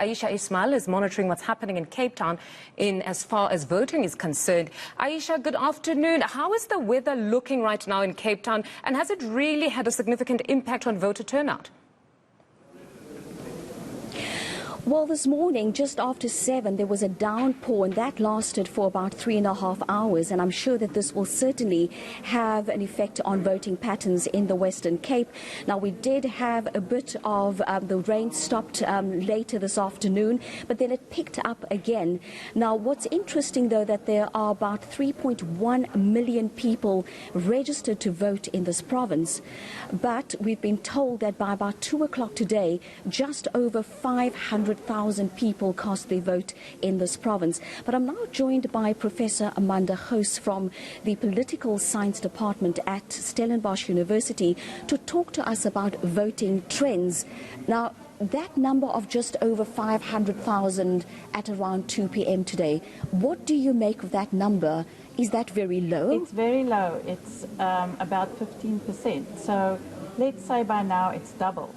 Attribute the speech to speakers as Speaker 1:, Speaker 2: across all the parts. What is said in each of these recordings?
Speaker 1: Ayesha Ismail is monitoring what's happening in Cape Town in as far as voting is concerned. Ayesha, good afternoon. How is the weather looking right now in Cape Town, and has it really had a significant impact on voter turnout?
Speaker 2: Well, this morning, just after 7, there was a downpour, and that lasted for about 3.5 hours. And I'm sure that this will certainly have an effect on voting patterns in the Western Cape. Now, we did have a bit of the rain stopped later this afternoon, but then it picked up again. Now, what's interesting, though, that there are about 3.1 million people registered to vote in this province. But we've been told that by about 2 o'clock today, just over 500,000 people cast their vote in this province. But I'm now joined by Professor Amanda Hoos from the Political Science Department at Stellenbosch University to talk to us about voting trends. Now, that number of just over 500,000 at around 2 p.m. today, what do you make of that number? Is that very low?
Speaker 3: It's very low. It's about 15%. So let's say by now it's doubled.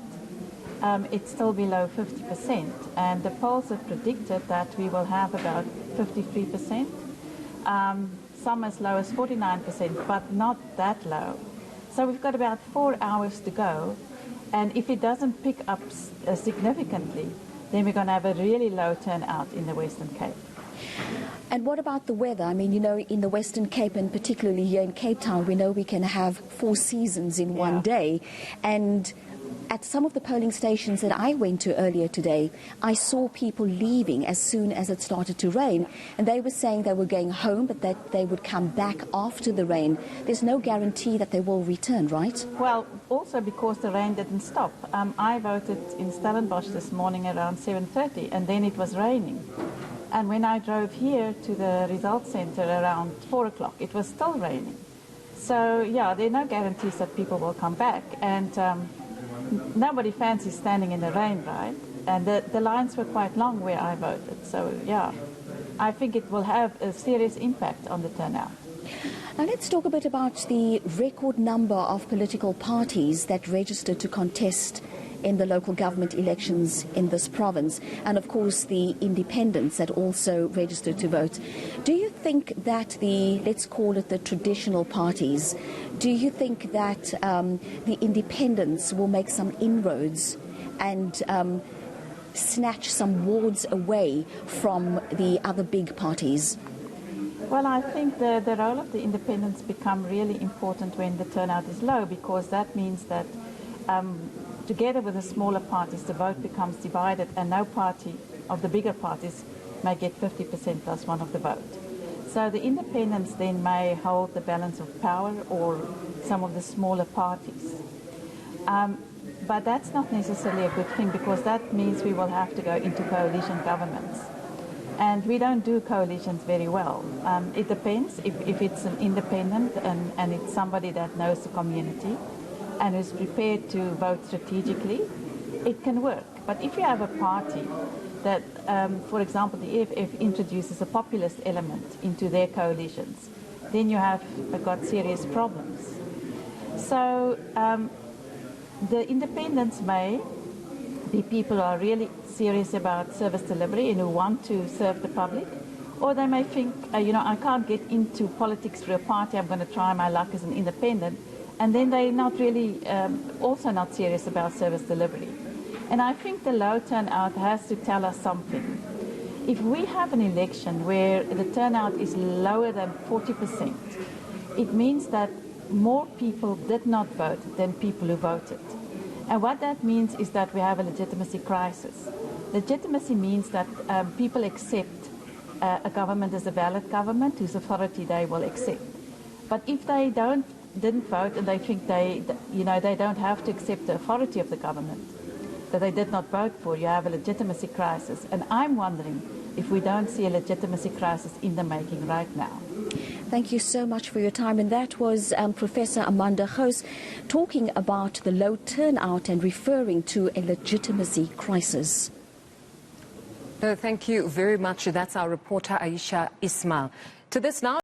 Speaker 3: It's still below 50%, and the polls have predicted that we will have about 53%, some as low as 49%, but not that low. So we've got about 4 hours to go, and if it doesn't pick up significantly, then we're going to have a really low turnout in the Western Cape.
Speaker 2: And what about the weather? I mean, you know, in the Western Cape, and particularly here in Cape Town, we know we can have 4 seasons in one day, and at some of the polling stations that I went to earlier today, I saw people leaving as soon as it started to rain. And they were saying they were going home, but that they would come back after the rain. There's no guarantee that they will return, right?
Speaker 3: Well, also because the rain didn't stop. I voted in Stellenbosch this morning around 7:30, and then it was raining. And when I drove here to the results centre around 4 o'clock, it was still raining. So, yeah, there are no guarantees that people will come back. And nobody fancies standing in the rain, right? And the lines were quite long where I voted. So, yeah, I think it will have a serious impact on the turnout.
Speaker 2: Now let's talk a bit about the record number of political parties that registered to contest in the local government elections in this province, and of course the independents that also registered to vote. Do you think that let's call it the traditional parties, do you think that the independents will make some inroads and snatch some wards away from the other big parties?
Speaker 3: Well, I think the role of the independents become really important when the turnout is low, because that means that together with the smaller parties, the vote becomes divided, and no party of the bigger parties may get 50% plus one of the vote. So the independents then may hold the balance of power, or some of the smaller parties. But that's not necessarily a good thing, because that means we will have to go into coalition governments. And we don't do coalitions very well. It depends if it's an independent and it's somebody that knows the community and is prepared to vote strategically, it can work. But if you have a party that, for example, the EFF introduces a populist element into their coalitions, then you have got serious problems. So the independents may be people who are really serious about service delivery and who want to serve the public, or they may think, you know, I can't get into politics through a party, I'm going to try my luck as an independent, and then they're not really, also not serious about service delivery. And I think the low turnout has to tell us something. If we have an election where the turnout is lower than 40%, it means that more people did not vote than people who voted. And what that means is that we have a legitimacy crisis. Legitimacy means that people accept a government as a valid government whose authority they will accept. But if they didn't vote, and they think they don't have to accept the authority of the government that they did not vote for, you have a legitimacy crisis. And I'm wondering if we don't see a legitimacy crisis in the making right now.
Speaker 2: Thank you so much for your time. And that was Professor Amanda Hoos talking about the low turnout and referring to a legitimacy crisis.
Speaker 1: Thank you very much. That's our reporter Ayesha Ismail. To this now.